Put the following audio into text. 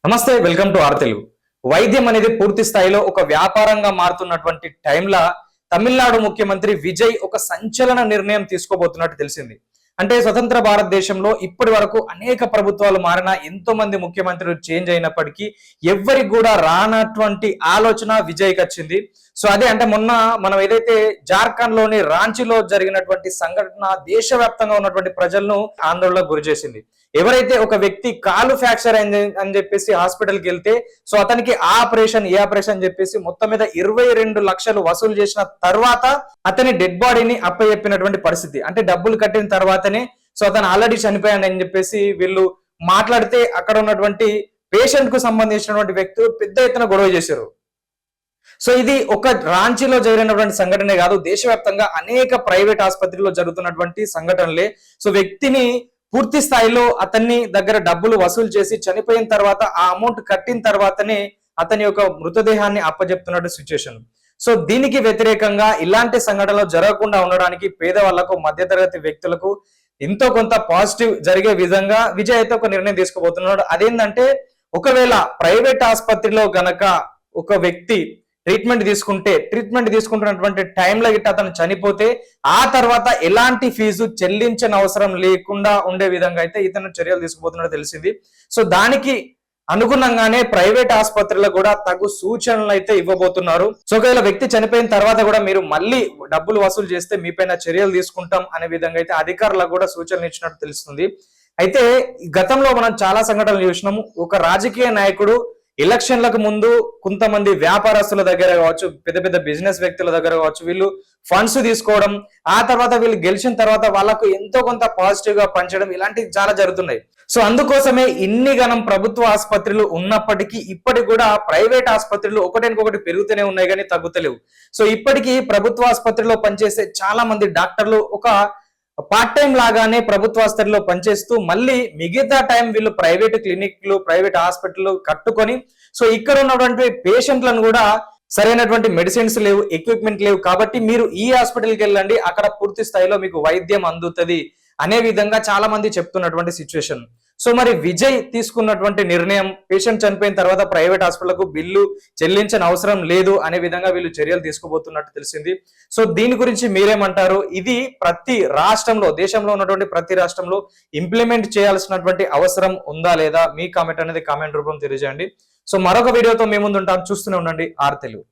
నమస్తే, welcome to are Telugu. వైద్యం అనేది పూర్తి స్థాయిలో ఒక వ్యాపారంగా మారుతున్నటువంటి టైంలో తమిళనాడు ముఖ్యమంత్రి విజయ్ ఒక సంచలన నిర్ణయం తీసుకోబోతున్నట్టు తెలిసింది. అంటే స్వతంత్ర భారతదేశంలో ఇప్పటి వరకు అనేక ప్రభుత్వాలు మారినా, ఎంతో మంది ముఖ్యమంత్రులు చేంజ్ అయినప్పటికీ ఎవ్వరికి కూడా రానటువంటి ఆలోచన విజయ్కి వచ్చింది. సో అదే అంటే మొన్న మనం ఏదైతే జార్ఖండ్ లోని రాంచీలో జరిగినటువంటి సంఘటన దేశవ్యాప్తంగా ఉన్నటువంటి ప్రజలను ఆందోళనకు గురి చేసింది. ఎవరైతే ఒక వ్యక్తి కాలు ఫ్రాక్చర్ అయింది అని చెప్పేసి హాస్పిటల్కి వెళ్తే సో అతనికి ఏ ఆపరేషన్ చెప్పేసి మొత్తం మీద 22 లక్షలు వసూలు చేసిన తర్వాత అతని డెడ్ బాడీని అప్పచెప్పినటువంటి పరిస్థితి. అంటే డబ్బులు కట్టిన తర్వాతనే సో అతను ఆల్రెడీ చనిపోయాడు అని చెప్పేసి వీళ్ళు మాట్లాడితే అక్కడ ఉన్నటువంటి పేషెంట్ కు సంబంధించినటువంటి వ్యక్తులు పెద్ద ఎత్తున గొడవ చేశారు. సో ఇది ఒక రాంచీలో జరిగినటువంటి సంఘటనే కాదు, దేశవ్యాప్తంగా అనేక ప్రైవేట్ ఆసుపత్రిలో జరుగుతున్నటువంటి సంఘటనలే. సో వ్యక్తిని పూర్తి స్థాయిలో అతన్ని దగ్గర డబ్బులు వసూలు చేసి చనిపోయిన తర్వాత ఆ అమౌంట్ కట్టిన తర్వాతనే అతని యొక్క మృతదేహాన్ని అప్పజెప్తున్నట్టు సిచ్యువేషన్. సో దీనికి వ్యతిరేకంగా ఇలాంటి సంఘటనలు జరగకుండా ఉండడానికి పేదవాళ్లకు, మధ్యతరగతి వ్యక్తులకు ఎంతో కొంత పాజిటివ్ జరిగే విధంగా విజయ్ అయితే ఒక నిర్ణయం తీసుకోబోతున్నాడు. అదేంటంటే ఒకవేళ ప్రైవేట్ ఆసుపత్రిలో గనక ఒక వ్యక్తి ట్రీట్మెంట్ తీసుకుంటున్నటువంటి టైంలో గిట్ట అతను చనిపోతే ఆ తర్వాత ఎలాంటి ఫీజు చెల్లించని అవసరం లేకుండా ఉండే విధంగా అయితే ఇతను చర్యలు తీసుకోబోతున్నట్టు తెలిసింది. సో దానికి అనుగుణంగానే ప్రైవేట్ ఆసుపత్రులకు కూడా తగు సూచనలు అయితే ఇవ్వబోతున్నారు. సో ఒకవేళ వ్యక్తి చనిపోయిన తర్వాత కూడా మీరు మళ్ళీ డబ్బులు వసూలు చేస్తే మీపైన చర్యలు తీసుకుంటాం అనే విధంగా అయితే అధికారులకు కూడా సూచనలు ఇచ్చినట్టు తెలుస్తుంది. అయితే గతంలో మనం చాలా సంఘటనలు చూసినాము. ఒక రాజకీయ నాయకుడు ఎలక్షన్లకు ముందు కొంతమంది వ్యాపారస్తుల దగ్గర కావచ్చు, పెద్ద పెద్ద బిజినెస్ వ్యక్తుల దగ్గర కావచ్చు, వీళ్ళు ఫండ్స్ తీసుకోవడం, ఆ తర్వాత వీళ్ళు గెలిచిన తర్వాత వాళ్ళకు ఎంతో కొంత పాజిటివ్ గా పంచడం, ఇలాంటివి చాలా జరుగుతున్నాయి. సో అందుకోసమే ఇన్ని గణం ప్రభుత్వ ఆసుపత్రులు ఉన్నప్పటికీ ఇప్పటికి కూడా ప్రైవేట్ ఆసుపత్రులు ఒకటికొకటి పెరుగుతూనే ఉన్నాయి కానీ తగ్గుతలేవు. సో ఇప్పటికీ ప్రభుత్వ ఆసుపత్రిలో పనిచేసే చాలా మంది డాక్టర్లు ఒక పార్ట్ టైం లాగానే ప్రభుత్వ ఆసుపత్రిలో పనిచేస్తూ మళ్ళీ మిగతా టైం వీళ్ళు ప్రైవేట్ క్లినిక్లు, ప్రైవేట్ హాస్పిటల్ కట్టుకొని సో ఇక్కడ ఉన్నటువంటి పేషెంట్లను కూడా సరైనటువంటి మెడిసిన్స్ లేవు, ఎక్విప్మెంట్ లేవు, కాబట్టి మీరు ఈ హాస్పిటల్కి వెళ్ళండి, అక్కడ పూర్తి స్థాయిలో మీకు వైద్యం అందుతుంది అనే విధంగా చాలా మంది చెప్తున్నటువంటి సిచ్యువేషన్. సో మరి విజయ్ తీసుకున్నటువంటి నిర్ణయం పేషెంట్ చనిపోయిన తర్వాత ప్రైవేట్ హాస్పిటల్కు బిల్లు చెల్లించని అవసరం లేదు అనే విధంగా వీళ్ళు చర్యలు తీసుకోబోతున్నట్టు తెలిసింది. సో దీని గురించి మీరేమంటారు? ఇది ప్రతి రాష్ట్రంలో, దేశంలో ఉన్నటువంటి ప్రతి రాష్ట్రంలో ఇంప్లిమెంట్ చేయాల్సినటువంటి అవసరం ఉందా లేదా? మీ కామెంట్ అనేది కామెంట్ రూపంలో తెలియజేయండి. సో మరొక వీడియోతో మీ ముందు ఉంటాం, చూస్తూనే ఉండండి ఆర్ తెలుగు.